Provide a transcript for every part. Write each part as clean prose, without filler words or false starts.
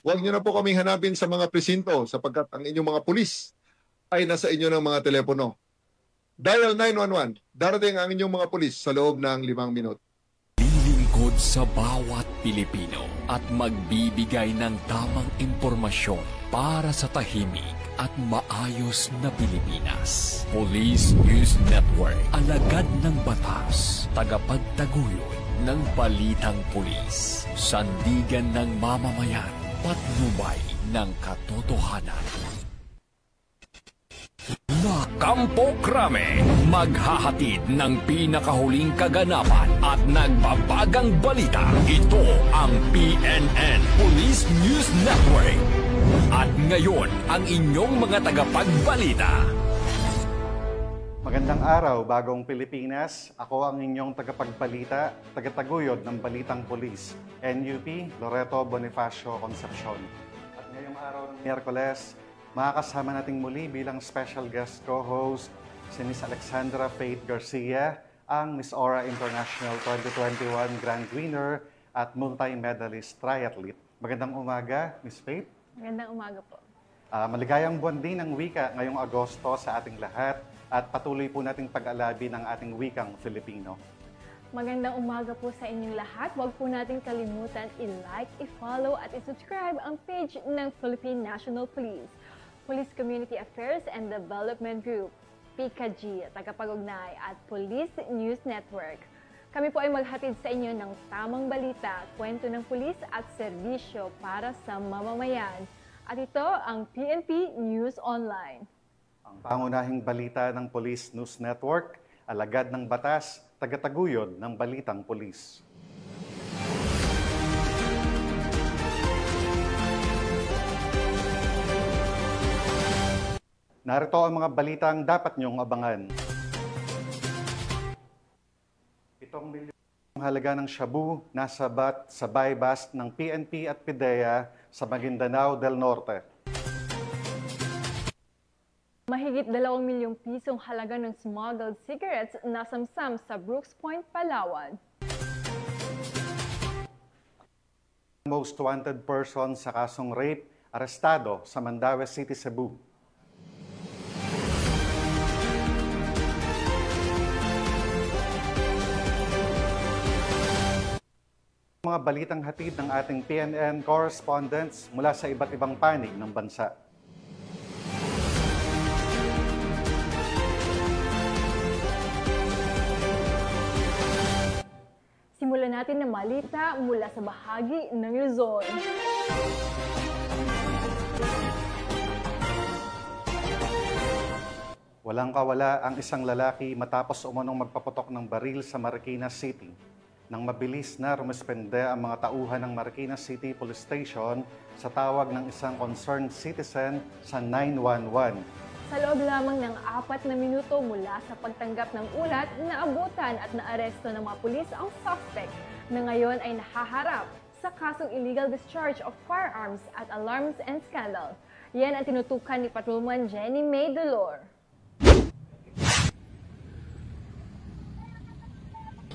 Huwag niyo na po kaming hanapin sa mga presinto sapagkat ang inyong mga pulis ay nasa inyo ng mga telepono. Dial 911. Darating ang inyong mga pulis sa loob ng 5 minuto. Lilingkod sa bawat Pilipino at magbibigay ng tamang impormasyon para sa tahimik at maayos na Pilipinas. Police News Network, alagad ng batas, tagapagtaguyod ng balitang pulis, sandigan ng mamamayan, patnubay ng katotohanan. La Campo Crame, maghahatid ng pinakahuling kaganapan at nagbabagang balita. Ito ang PNN Police News Network. At ngayon, ang inyong mga tagapagbalita. Magandang araw, Bagong Pilipinas. Ako ang inyong tagapagbalita, tagataguyod ng Balitang Pulis, NUP Loreto Bonifacio Concepcion. At ngayong araw ng Miyerkules, makakasama nating muli bilang special guest co-host si Miss Alexandra Faith Garcia, ang Miss Aura International 2021 Grand Winner at multi-medalist triathlete. Magandang umaga, Miss Faith. Magandang umaga po. Maligayang buwan din ng wika ngayong Agosto sa ating lahat at patuloy po nating pag-alabi ng ating wikang Filipino. Magandang umaga po sa inyong lahat. Huwag po natin kalimutan i-like, i-follow at i-subscribe ang page ng Philippine National Police, Police Community Affairs and Development Group, PCAG, tagapag-ugnay at Police News Network. Kami po ay maghatid sa inyo ng tamang balita, kwento ng pulis at serbisyo para sa mamamayan. At ito ang PNP News Online. Ang pangunahing balita ng Police News Network, alagad ng batas, tagataguyod ng balitang pulis. Narito ang mga balitang dapat niyong abangan. 7 milyon halaga ng shabu nasabat sa buy-bust ng PNP at PIDEA sa Maguindanao del Norte. Mahigit 2 milyong pisong halaga ng smuggled cigarettes nasamsam sa Brooks Point, Palawan. Most wanted person sa kasong rape, arestado sa Mandaue City, Cebu. Mga balitang hatid ng ating PNN correspondents mula sa iba't ibang panig ng bansa. Simulan natin ng balita mula sa bahagi ng Luzon. Walang kawala ang isang lalaki matapos umunong magpaputok ng baril sa Marikina City. Nang mabilis na rumispende ang mga tauhan ng Marikina City Police Station sa tawag ng isang concerned citizen sa 911. Sa loob lamang ng 4 na minuto mula sa pagtanggap ng ulat, naabutan at naaresto ng mga pulis ang suspect na ngayon ay nahaharap sa kasong illegal discharge of firearms at alarms and scandal. Yan ang tinutukan ni Patrolman Jenny May Dolor.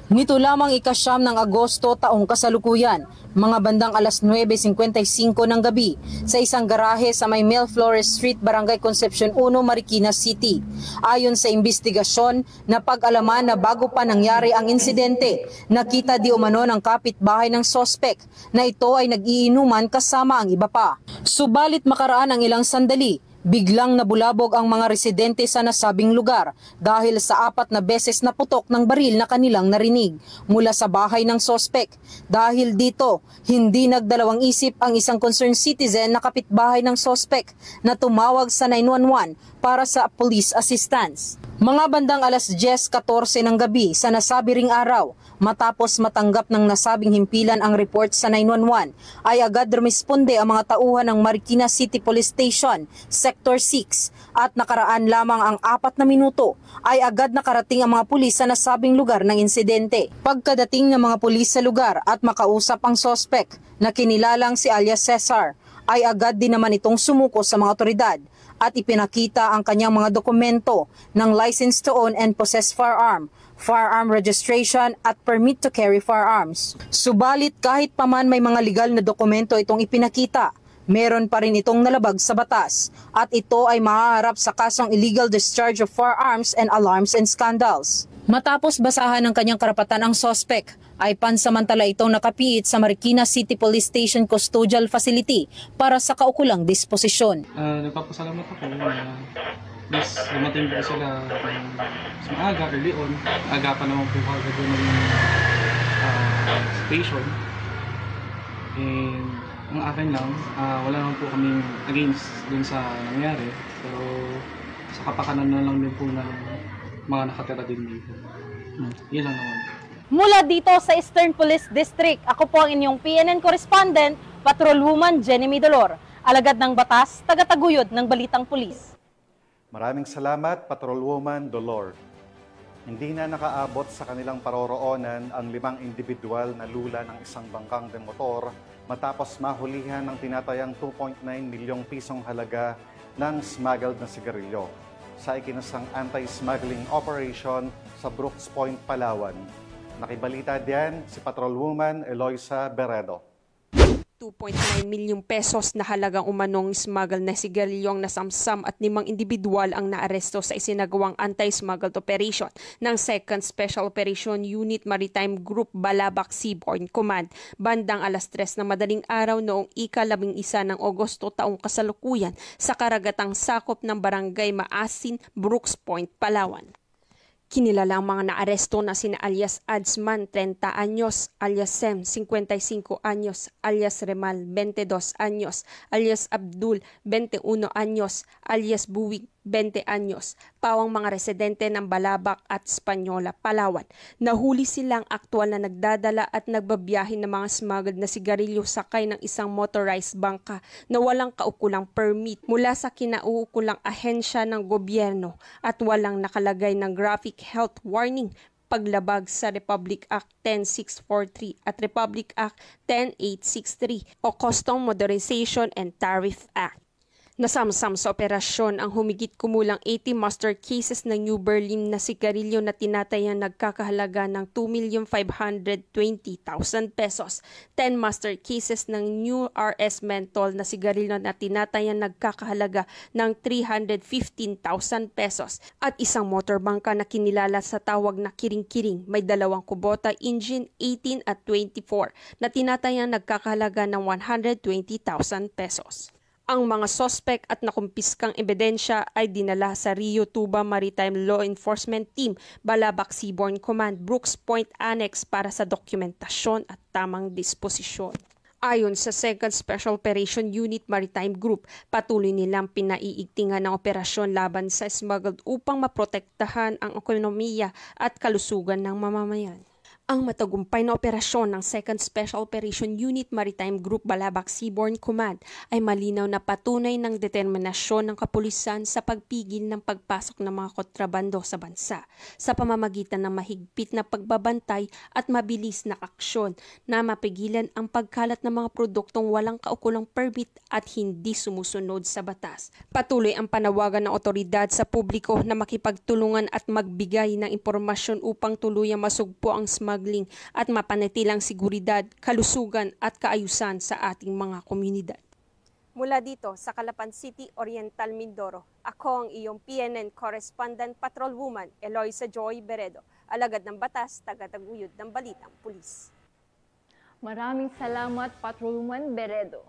Nito lamang ika-9 ng Agosto taong kasalukuyan, mga bandang alas 9:55 ng gabi, sa isang garahe sa may Mel Flores Street, Barangay Concepcion 1, Marikina City. Ayon sa investigasyon, napag-alaman na bago pa nangyari ang insidente, nakita di umano ng kapitbahay ng sospek na ito ay nag-iinuman kasama ang iba pa. Subalit makaraan ang ilang sandali, biglang nabulabog ang mga residente sa nasabing lugar dahil sa 4 na beses na putok ng baril na kanilang narinig mula sa bahay ng sospek. Dahil dito, hindi nagdalawang isip ang isang concerned citizen na kapitbahay ng sospek na tumawag sa 911 para sa police assistance. Mga bandang alas 10:14 ng gabi sa nasabi ring araw, matapos matanggap ng nasabing himpilan ang report sa 911, ay agad rumisponde ang mga tauhan ng Marikina City Police Station, Sector 6, at nakaraan lamang ang 4 na minuto ay agad nakarating ang mga pulis sa nasabing lugar ng insidente. Pagkadating ng mga pulis sa lugar at makausap ang sospek na kinilalang si alias Cesar, ay agad din naman itong sumuko sa mga otoridad at ipinakita ang kanyang mga dokumento ng license to own and possess firearm, firearm registration at permit to carry firearms. Subalit kahit paman may mga legal na dokumento itong ipinakita, Meron pa rin itong nalabag sa batas at ito ay mahaharap sa kasong illegal discharge of firearms and alarms and scandals. Matapos basahan ng kanyang karapatan ang sospek, ay pansamantala itong nakapiit sa Marikina City Police Station Custodial Facility para sa kaukulang disposisyon. Nagpapasalamat ako na mas dumating po sila mas maaga, early on. Aga pa naman po kagad ng station. And ang akin lang, wala naman po kaming against dun sa nangyari. Pero sa kapakanan na lang din po ng mga nakatira din dito. Yun lang naman. Mula dito sa Eastern Police District, ako po ang inyong PNN correspondent, Patrolwoman Jenny Midolor, alagad ng batas, tagataguyod ng Balitang Pulis. Maraming salamat, Patrolwoman Dolor. Hindi na nakaabot sa kanilang paroroonan ang 5 individual na lula ng isang bangkang demotor matapos mahulihan ng tinatayang 2.9 milyong pisong halaga ng smuggled na sigarilyo sa ikinasang anti-smuggling operation sa Brooks Point, Palawan. Nakibalita diyan si Patrolwoman Eloisa Beredo. 2.9 milyong pesos na halagang umanong smuggled na sigarilyo ang nasamsam at 5 individual ang naaresto sa isinagawang anti-smuggled operation ng 2nd Special Operation Unit Maritime Group Balabac Seaborne Command bandang alas 3 ng madaling araw noong ika-11 ng Agosto taong kasalukuyan sa karagatang sakop ng Barangay Maasin, Brooks Point, Palawan. Kinilala ang mga naaresto na sina alias Adsman, 30 anyos, alias Sem, 55 anyos, alias Remal, 22 anyos, alias Abdul, 21 anyos, alias Buwig, 20 anyos, pawang mga residente ng Balabac at Española, Palawan. Nahuli silang aktwal na nagdadala at nagbabiyahe ng mga smuggled na sigarilyo sakay ng isang motorized bangka na walang kaukulang permit mula sa kinauukulang ahensya ng gobyerno at walang nakalagay ng graphic health warning, paglabag sa Republic Act 10643 at Republic Act 10863 o Custom Modernization and Tariff Act. Nasamsam sa operasyon ang humigit kumulang 80 master cases ng New Berlin na sigarilyo na tinatayang nagkakahalaga ng 2,520,000 pesos, 10 master cases ng New RS Menthol na sigarilyo na tinatayang nagkakahalaga ng 315,000 pesos, at isang motorbangka na kinilala sa tawag na Kiring-Kiring may 2 Kubota engine 18 at 24 na tinatayang nagkakahalaga ng 120,000 pesos. Ang mga sospek at nakumpiskang ebidensya ay dinala sa Rio Tuba Maritime Law Enforcement Team, Balabac Seaborne Command, Brooks Point Annex para sa dokumentasyon at tamang disposisyon. Ayon sa 2nd Special Operation Unit Maritime Group, patuloy nilang pinaiigtingan ng operasyon laban sa smuggled upang maprotektahan ang ekonomiya at kalusugan ng mamamayan. Ang matagumpay na operasyon ng 2nd Special Operation Unit Maritime Group Balabac Seaborne Command ay malinaw na patunay ng determinasyon ng kapulisan sa pagpigil ng pagpasok ng mga kontrabando sa bansa sa pamamagitan ng mahigpit na pagbabantay at mabilis na aksyon na mapigilan ang pagkalat ng mga produktong walang kaukulang permit at hindi sumusunod sa batas. Patuloy ang panawagan ng otoridad sa publiko na makipagtulungan at magbigay ng impormasyon upang tuluyang masugpo ang smuggled at mapanatilang seguridad, kalusugan at kaayusan sa ating mga komunidad. Mula dito sa Calapan City, Oriental Mindoro, ako ang iyong PNN Correspondent Patrolwoman Eloisa Joy Beredo, alagad ng batas, tagataguyod ng Balitang Pulis. Maraming salamat, Patrolwoman Beredo.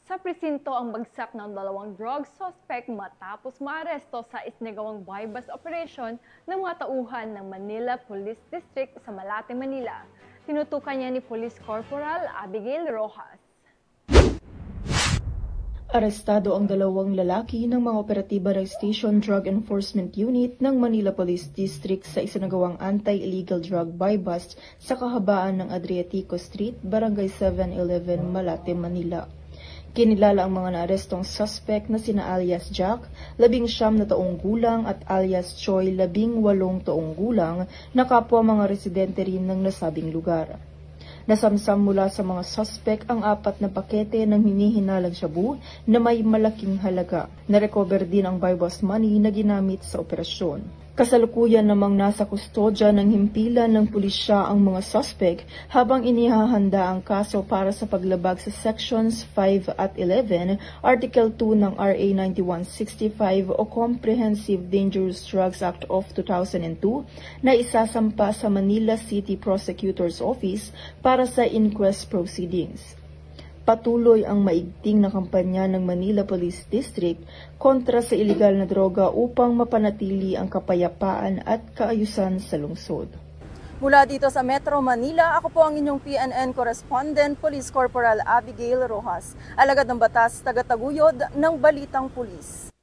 Sa presinto ang bagsak ng 2 drug suspect matapos maaresto sa isinagawang buy-bust operation ng mga tauhan ng Manila Police District sa Malate, Manila. Tinutukan niya ni Police Corporal Abigail Rojas. Arestado ang 2 lalaki ng mga operatiba ng Station Drug Enforcement Unit ng Manila Police District sa isinagawang anti-illegal drug buy-bust sa kahabaan ng Adriatico Street, Barangay 711, Malate, Manila. Kinilala ang mga naarestong suspect na sina alias Jack, 19 na taong gulang at alias Choi, 18 taong gulang na kapwa mga residente rin ng nasabing lugar. Nasamsam mula sa mga suspect ang 4 na pakete ng hinihinalang shabu na may malaking halaga. Na-recover din ang buy-bust money na ginamit sa operasyon. Kasalukuyan namang nasa kustodya ng himpilan ng pulisya ang mga suspect habang inihahanda ang kaso para sa paglabag sa Sections 5 at 11, Article 2 ng RA 9165 o Comprehensive Dangerous Drugs Act of 2002 na isasampa sa Manila City Prosecutor's Office para sa inquest proceedings. Patuloy ang maigting na kampanya ng Manila Police District kontra sa ilegal na droga upang mapanatili ang kapayapaan at kaayusan sa lungsod. Mula dito sa Metro Manila, ako po ang inyong PNN correspondent, Police Corporal Abigail Rojas, alagad ng batas, tagataguyod ng Balitang Pulis.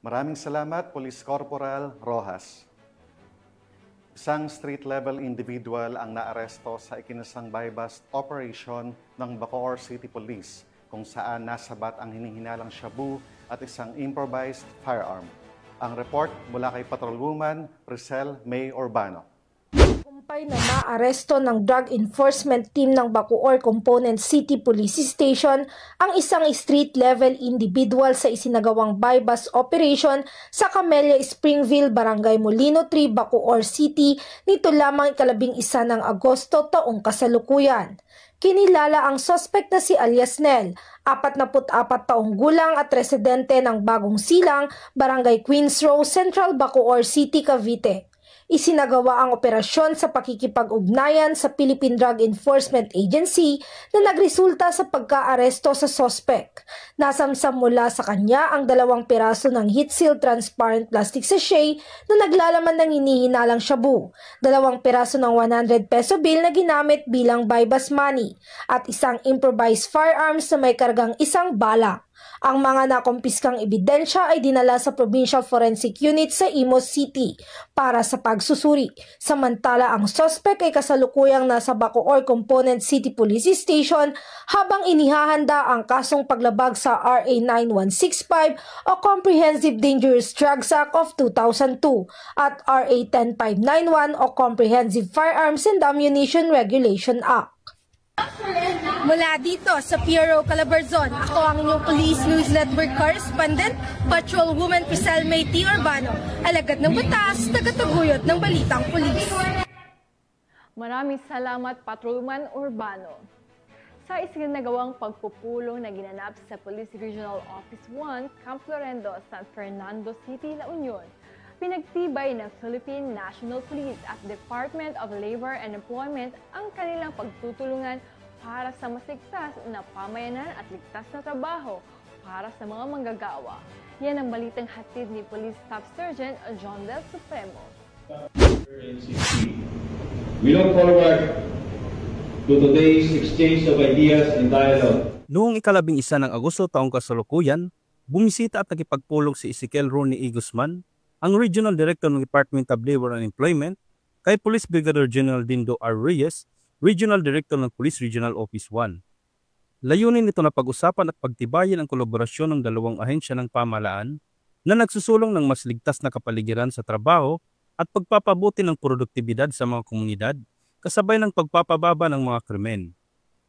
Maraming salamat, Police Corporal Rojas. Isang street-level individual ang naaresto sa ikinasang buy-bust operation ng Bacoor City Police kung saan nasabat ang hinihinalang shabu at isang improvised firearm. Ang report mula kay Patrolwoman Priscel May Urbano. Kumpay na naaresto ng Drug Enforcement Team ng Bacoor Component City Police Station ang isang street-level individual sa isinagawang buy-bust operation sa Camellia Springville, Barangay Molino 3, Bacoor City nito lamang 11 ng Agosto taong kasalukuyan. Kinilala ang suspect na si alias Nel, 44 taong gulang at residente ng Bagong Silang, Barangay Queens Row, Central Bacoor City, Cavite. Isinagawa ang operasyon sa pakikipag-ugnayan sa Philippine Drug Enforcement Agency na nagresulta sa pagka-aresto sa suspect. Nasamsam mula sa kanya ang 2 piraso ng heat-sealed transparent plastic sachet na naglalaman ng hinihinalang shabu, 2 piraso ng 100 peso bill na ginamit bilang buy-bust money, at isang improvised firearms na may kargang 1 bala. Ang mga nakumpiskang ebidensya ay dinala sa Provincial Forensic Unit sa Imus City para sa pagsusuri. Samantala ang suspect ay kasalukuyang nasa Bacoor Component City Police Station habang inihahanda ang kasong paglabag sa RA 9165 o Comprehensive Dangerous Drugs Act of 2002 at RA 10591 o Comprehensive Firearms and Ammunition Regulation Act. Mula dito sa Piero Calabarzon, ako ang inyong Police News Network correspondent, Patrolwoman Priscel May Urbano, alagad ng batas, tagataguyod ng Balitang Pulis. Maraming salamat, Patrolwoman Urbano. Sa isinagawang pagpupulong na ginanap sa Police Regional Office 1, Camp Florendo, San Fernando City, La Union, pinagtibay ng Philippine National Police at Department of Labor and Employment ang kanilang pagtutulungan para sa mas ligtas na pamayanan at ligtas na trabaho para sa mga manggagawa. Yan ang balitang hatid ni Police Staff Sergeant John Del Supremo. We look forward to today's exchange of ideas and dialogue. Noong 11 ng Agosto taong kasalukuyan, bumisita at nakipagpulong si Ezekiel Ronnie E. Guzman, ang Regional Director ng Department of Labor and Employment, kay Police Brigadier General Dindo R. Reyes, Regional Director ng Police Regional Office 1. Layunin nito na pag-usapan at pagtibayin ang kolaborasyon ng 2 ahensya ng pamahalaan na nagsusulong ng mas ligtas na kapaligiran sa trabaho at pagpapabuti ng produktibidad sa mga komunidad kasabay ng pagpapababa ng mga krimen.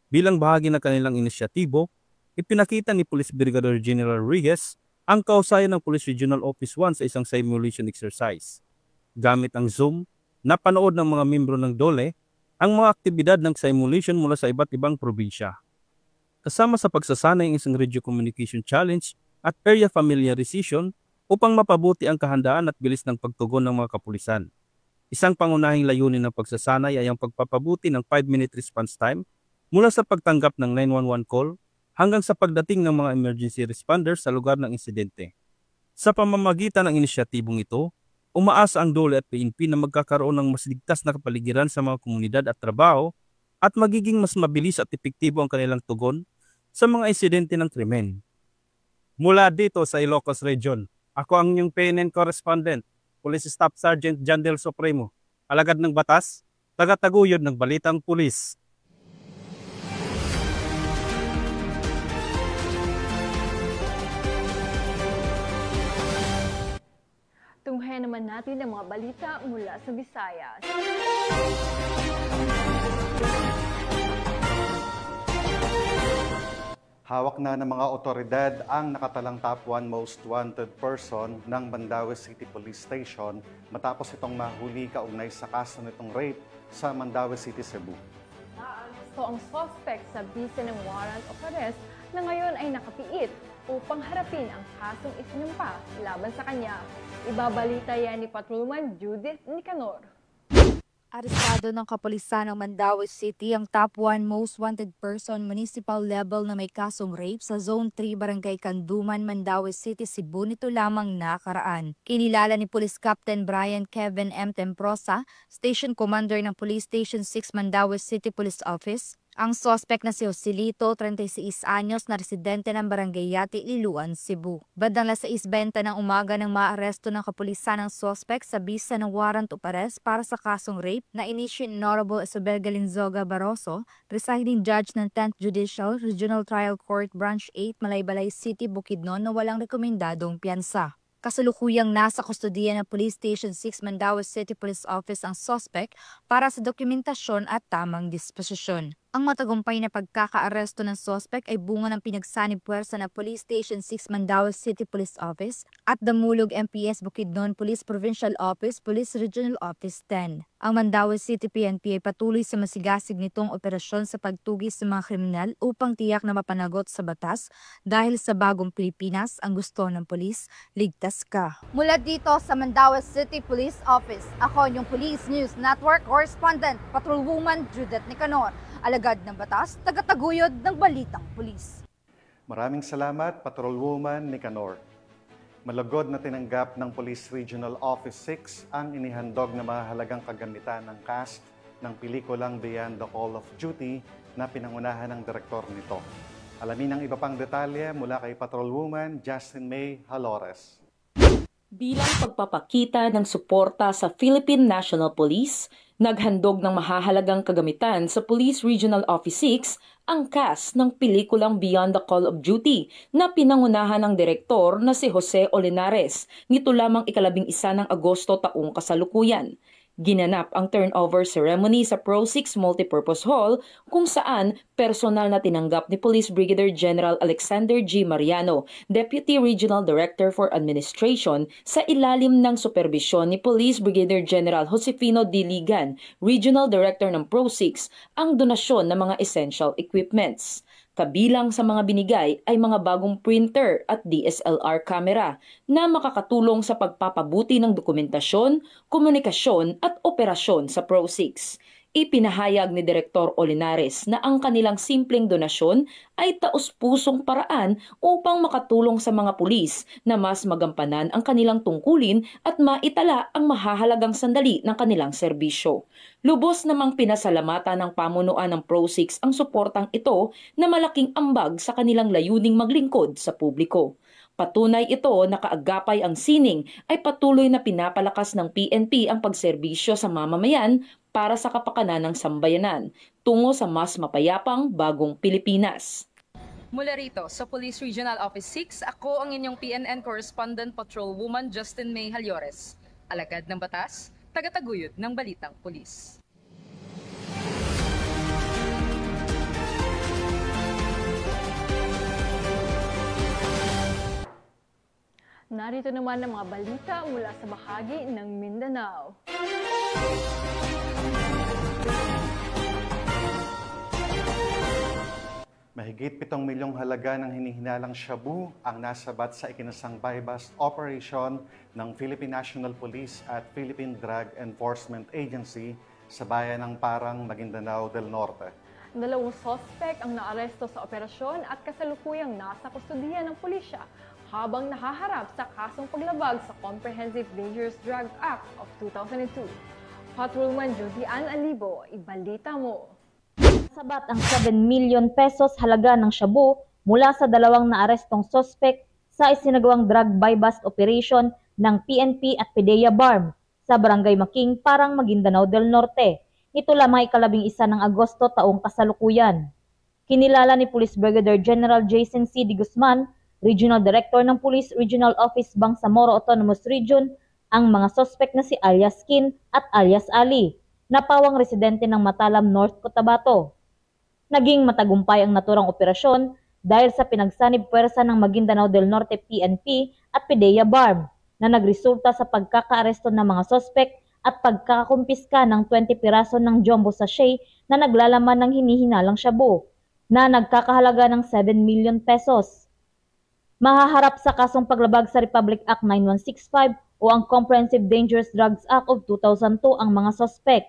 Bilang bahagi ng kanilang inisyatibo, ipinakita ni Police Brigadier General Reyes ang kausayan ng Police Regional Office 1 sa isang simulation exercise. Gamit ang Zoom, napanood ng mga membro ng DOLE ang mga aktibidad ng simulation mula sa iba't ibang probinsya. Kasama sa pagsasanay ang isang radio communication challenge at area familiarization upang mapabuti ang kahandaan at bilis ng pagtugon ng mga kapulisan. Isang pangunahing layunin ng pagsasanay ay ang pagpapabuti ng 5-minute response time mula sa pagtanggap ng 911 call hanggang sa pagdating ng mga emergency responders sa lugar ng insidente. Sa pamamagitan ng inisyatibong ito, umaasa ang DOLE at PNP na magkakaroon ng mas ligtas na kapaligiran sa mga komunidad at trabaho at magiging mas mabilis at epektibo ang kanilang tugon sa mga insidente ng krimen. Mula dito sa Ilocos Region, ako ang inyong PNN correspondent, Police Staff Sergeant John Del Supremo, alagad ng batas, tagataguyod ng Balitang Pulis. Tunghayan naman natin ang mga balita mula sa Visayas. Hawak na ng mga otoridad ang nakatalang top 1 most wanted person ng Mandaue City Police Station matapos itong mahuli kaugnay sa kaso nitong rape sa Mandaue City, Cebu. Naaresto ang suspect sa bisa ng warrant of arrest na ngayon ay nakapiit upang harapin ang kasong isinumpa laban sa kanya. Ibabalita yan ni Patrolman Judith Nicanor. Arestado ng kapulisan ng Mandaue City ang top 1 most wanted person municipal level na may kasong rape sa Zone 3 Barangay Kanduman, Mandaue City, Cebu nito lamang nakaraan. Kinilala ni Police Captain Brian Kevin M. Temprosa, Station Commander ng Police Station 6 Mandaue City Police Office, ang suspect na si Joselito, 36 anyos na residente ng Barangay Yati, Liloan, Cebu. Bandang 6:20 ng umaga nang maaresto ng kapulisan ng suspect sa bisa ng warrant of arrest para sa kasong rape na inisyu ni Honorable Isabel Galinzoga Barroso, presiding judge ng 10th Judicial Regional Trial Court Branch 8, Malaybalay City, Bukidnon na walang rekomendadong piyansa. Kasalukuyang nasa kustodiya ng Police Station 6 Mandaue City Police Office ang suspect para sa dokumentasyon at tamang disposisyon. Ang matagumpay na pagkakaaresto ng suspect ay bunga ng pinagsanib puwersa ng Police Station 6 Mandaue City Police Office at Damulog MPS Bukidnon Police Provincial Office Police Regional Office 10. Ang Mandaue City PNP ay patuloy sa masigasig nitong operasyon sa pagtugis sa mga kriminal upang tiyak na mapanagot sa batas dahil sa bagong Pilipinas ang gusto ng pulis, ligtas ka. Mula dito sa Mandaue City Police Office, ako yung Police News Network Correspondent, Patrolwoman Judith Nicanor. Alagad ng batas, tagataguyod ng balitang pulis. Maraming salamat, Patrolwoman Nicanor. Malagod na tinanggap ng Police Regional Office 6 ang inihandog na mahalagang kagamitan ng cast ng pelikulang Beyond the Call of Duty na pinangunahan ng direktor nito. Alamin ang iba pang detalye mula kay Patrolwoman Justin May Halores. Bilang pagpapakita ng suporta sa Philippine National Police, naghandog ng mahahalagang kagamitan sa Police Regional Office 6 ang cast ng pelikulang Beyond the Call of Duty na pinangunahan ng direktor na si Jose Olinares nito lamang 11 ng Agosto taong kasalukuyan. Ginanap ang turnover ceremony sa Pro 6 Multipurpose Hall kung saan personal na tinanggap ni Police Brigadier General Alexander G. Mariano, Deputy Regional Director for Administration, sa ilalim ng superbisyon ni Police Brigadier General Josefino D. Ligan, Regional Director ng Pro 6, ang donasyon ng mga essential equipments. Kabilang sa mga binigay ay mga bagong printer at DSLR camera na makakatulong sa pagpapabuti ng dokumentasyon, komunikasyon at operasyon sa Pro 6. Ipinahayag ni Direktor Olinares na ang kanilang simpleng donasyon ay taos-pusong paraan upang makatulong sa mga pulis na mas magampanan ang kanilang tungkulin at maitala ang mahahalagang sandali ng kanilang serbisyo. Lubos namang pinasalamatan ng pamunuan ng Pro 6 ang suportang ito na malaking ambag sa kanilang layuning maglingkod sa publiko. Patunay ito na kaagapay ang sining ay patuloy na pinapalakas ng PNP ang pagserbisyo sa mamamayan para sa kapakanan ng sambayanan tungo sa mas mapayapang bagong Pilipinas. Mula rito sa Police Regional Office 6, ako ang inyong PNN Correspondent Patrolwoman Justin May Halores. Alagad ng batas, tagataguyod ng balitang pulis. Narito naman ang mga balita mula sa bahagi ng Mindanao. Mahigit 7 milyong halaga ng hinihinalang shabu ang nasabat sa ikinasang buy-bust operation ng Philippine National Police at Philippine Drug Enforcement Agency sa bayan ng Parang, Maguindanao del Norte. 2 suspect ang naaresto sa operasyon at kasalukuyang nasa kustodiya ng pulisya habang nahaharap sa kasong paglabag sa Comprehensive Dangerous Drug Act of 2002. Patrolman Judy Ann Alibo, ibalita mo. Sabat ang 7 million pesos halaga ng shabu mula sa 2 naarestong suspect sa isinagawang drug buy-bust operation ng PNP at PDEA BARM sa Barangay Making, Parang, Maguindanao del Norte. Ito lamang 11 ng Agosto taong kasalukuyan. Kinilala ni Police Brigadier General Jason C. D. Guzman, Regional Director ng Police Regional Office Bangsamoro Autonomous Region, ang mga suspect na si alias Kin at alias Ali, na pawang residente ng Matalam, North Cotabato. Naging matagumpay ang naturang operasyon dahil sa pinagsanib puwersa ng Maguindanao del Norte PNP at PDEA BARM na nagresulta sa pagkakaaresto ng mga sospek at pagkakakumpiska ng 20 piraso ng jumbo sachet na naglalaman ng hinihinalang shabu na nagkakahalaga ng 7 million pesos. Mahaharap sa kasong paglabag sa Republic Act 9165 o ang Comprehensive Dangerous Drugs Act of 2002 ang mga sospek.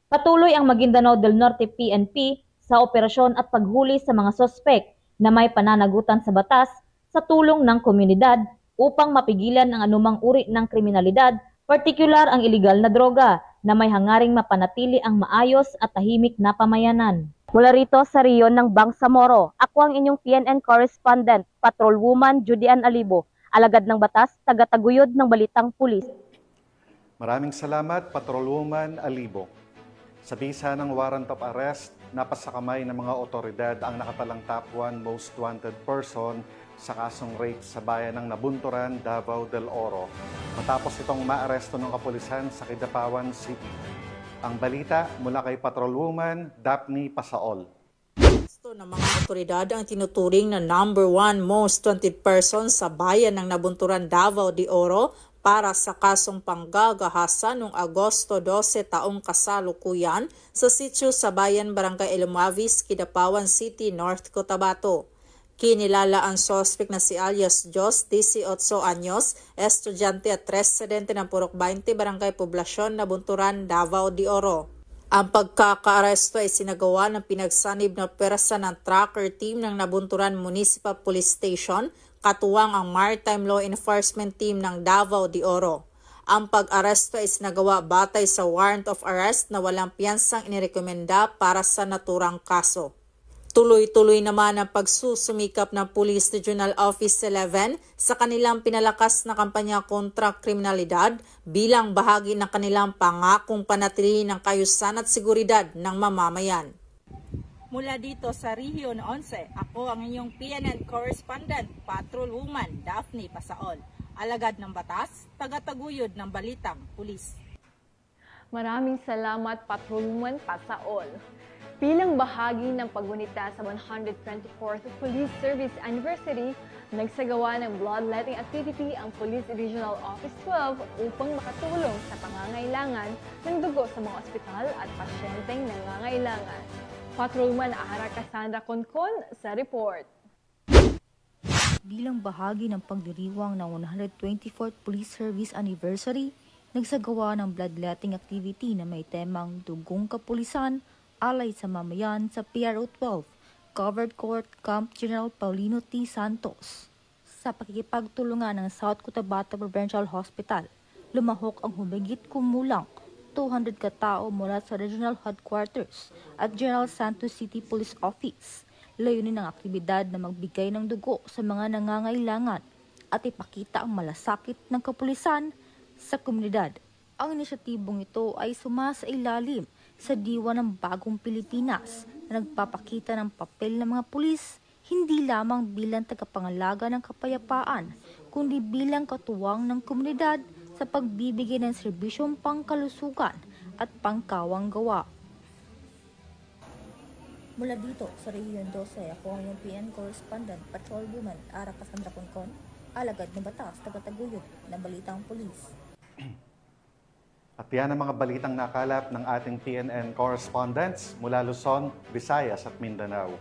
Patuloy ang Maguindanao del Norte PNP sa operasyon at paghuli sa mga sospek na may pananagutan sa batas sa tulong ng komunidad upang mapigilan ang anumang uri ng kriminalidad, partikular ang iligal na droga na may hangaring mapanatili ang maayos at tahimik na pamayanan. Mula rito sa riyon ng Bangsamoro, ako ang inyong PNN correspondent, Patrolwoman Judy Ann Alibo, alagad ng batas, taga-taguyod ng Balitang Pulis. Maraming salamat, Patrolwoman Alibo. Sa bisa ng warrant of arrest, napasakamay ng mga otoridad ang nakatalang top 1 most wanted person sa kasong rape sa bayan ng Nabunturan, Davao del Oro, matapos itong maaresto ng kapulisan sa Kidapawan City. Ang balita mula kay Patrolwoman Daphne Pasaol. Gusto ng mga otoridad ang tinuturing na number 1 most wanted person sa bayan ng Nabunturan, Davao del Oro para sa kasong panggagahasa noong Agosto 12 taong kasalukuyan sa sitio sa bayan Barangay Elumavis, Kidapawan City, North Cotabato. Kinilala ang suspect na si alias Jos, 18 anyos, estudyante at residente ng Purok 20, Barangay Poblasyon, Nabunturan, Davao del Oro. Ang pagkakaaresto ay sinagawa ng pinagsanib na operasyon ng tracker team ng Nabunturan Municipal Police Station, katuwang ang Maritime Law Enforcement Team ng Davao del Oro. Ang pag-aresto ay sinagawa batay sa warrant of arrest na walang piyansang inirekomenda para sa naturang kaso. Tuloy-tuloy naman ang pagsusumikap ng Police Regional Office 11 sa kanilang pinalakas na kampanya kontra kriminalidad bilang bahagi ng kanilang pangakong panatili ng kayusan at seguridad ng mamamayan. Mula dito sa Region 11, ako ang inyong PNN correspondent, Patrolwoman Daphne Pasaol. Alagad ng batas, taga-taguyod ng Balitang Pulis. Maraming salamat, Patrolwoman Pasaol. Bilang bahagi ng paggunita sa 124th Police Service Anniversary, nagsagawa ng bloodletting activity ang Police Regional Office 12 upang makatulong sa pangangailangan ng dugo sa mga ospital at pasyenteng nangangailangan. Patrolman Ara Cassandra Concon sa report. Bilang bahagi ng pagdiriwang ng 124th Police Service Anniversary, nagsagawa ng bloodletting activity na may temang Dugong Kapulisan, Alay sa Mamayan sa PRO 12, Covered Court Camp General Paulino T. Santos. Sa pakikipagtulungan ng South Cotabato Provincial Hospital, lumahok ang humigit kumulang 200 katao mula sa Regional Headquarters at General Santos City Police Office. Layunin ng aktibidad na magbigay ng dugo sa mga nangangailangan at ipakita ang malasakit ng kapulisan sa komunidad. Ang inisyatibong ito ay sumasailalim sa diwa ng bagong Pilipinas na nagpapakita ng papel ng mga pulis hindi lamang bilang tagapangalaga ng kapayapaan, kundi bilang katuwang ng komunidad sa pagbibigay ng serbisyong pangkalusugan at pangkawang gawa. Mula dito sa Region 12, ako ang iyong PNN correspondent, Patrolwoman Ara Cassandra Concon, alagad ng batas, taga-taguyod ng Balitang Pulis. At yan ang mga balitang nakalap ng ating PNN correspondents mula Luzon, Visayas at Mindanao.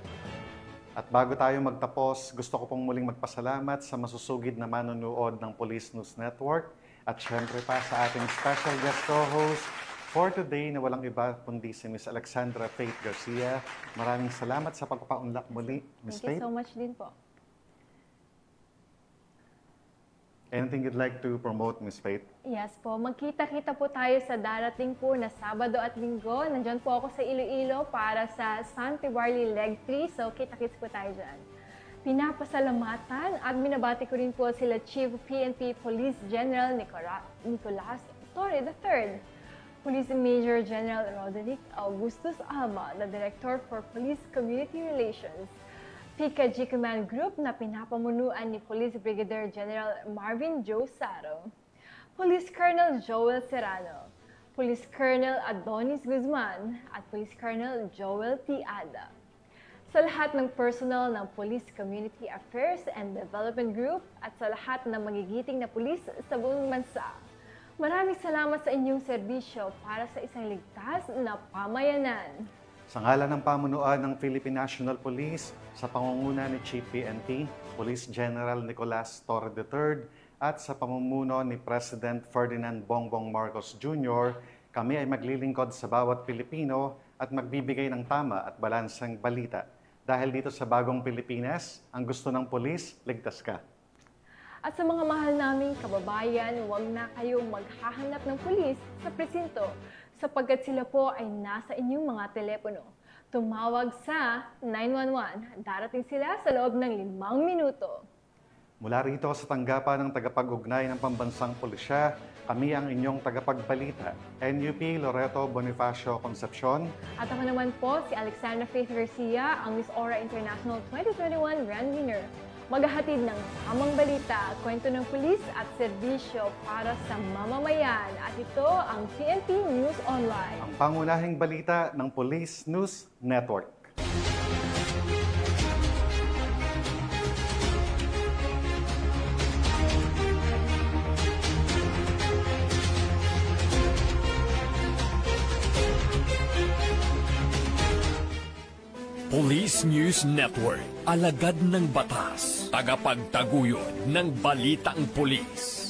At bago tayo magtapos, gusto ko pong muling magpasalamat sa masusugid na manonood ng Police News Network at syempre pa sa ating special guest co-host for today na walang iba kundi si Ms. Alexandra Faith Garcia. Maraming salamat sa pagpapaunlak muli, Ms. Faith. Thank you so much din po. Anything you'd like to promote, Ms. Faith? Yes po, magkita-kita po tayo sa darating po na Sabado at Linggo. Nandyan po ako sa Iloilo para sa San Tibarli Leg 3, so kita-kits po tayo dyan. Pinapasalamatan at minabati ko rin po sila Chief PNP Police General Nicolas Torre III, Police Major General Roderick Augustus Alma, the Director for Police Community Relations, PKG Command Group na pinapamunuan ni Police Brigadier General Marvin Joe Saro, Police Colonel Joel Serrano, Police Colonel Adonis Guzman at Police Colonel Joel T. Ada. sa lahat ng personal ng Police Community Affairs and Development Group at sa lahat ng magigiting na pulis sa buong bansa. Maraming salamat sa inyong serbisyo para sa isang ligtas na pamayanan. Sa ngalan ng pamunuan ng Philippine National Police, sa pangunguna ni Chief PNP, Police General Nicolas Torre III, at sa pamumuno ni President Ferdinand Bongbong Marcos Jr., kami ay maglilingkod sa bawat Pilipino at magbibigay ng tama at balansang balita. Dahil dito sa bagong Pilipinas, ang gusto ng pulis, ligtas ka. At sa mga mahal naming kababayan, huwag na kayong maghahanap ng pulis sa presinto sapagkat sila po ay nasa inyong mga telepono. Tumawag sa 911. Darating sila sa loob ng 5 minuto. Mula rito sa tanggapan ng tagapag-ugnay ng Pambansang Pulisya, kami ang inyong tagapagbalita, NUP Loreto Bonifacio Concepcion. At ako naman po si Alexandra Faith Garcia, ang Miss Aura International 2021 Grand Winner. Maghahatid ng tamang balita, kwento ng pulis at serbisyo para sa mamamayan. At ito ang PNP News Online. Ang pangunahing balita ng Police News Network. Police News Network, alagad ng batas, tagapagtaguyod ng balitang pulis.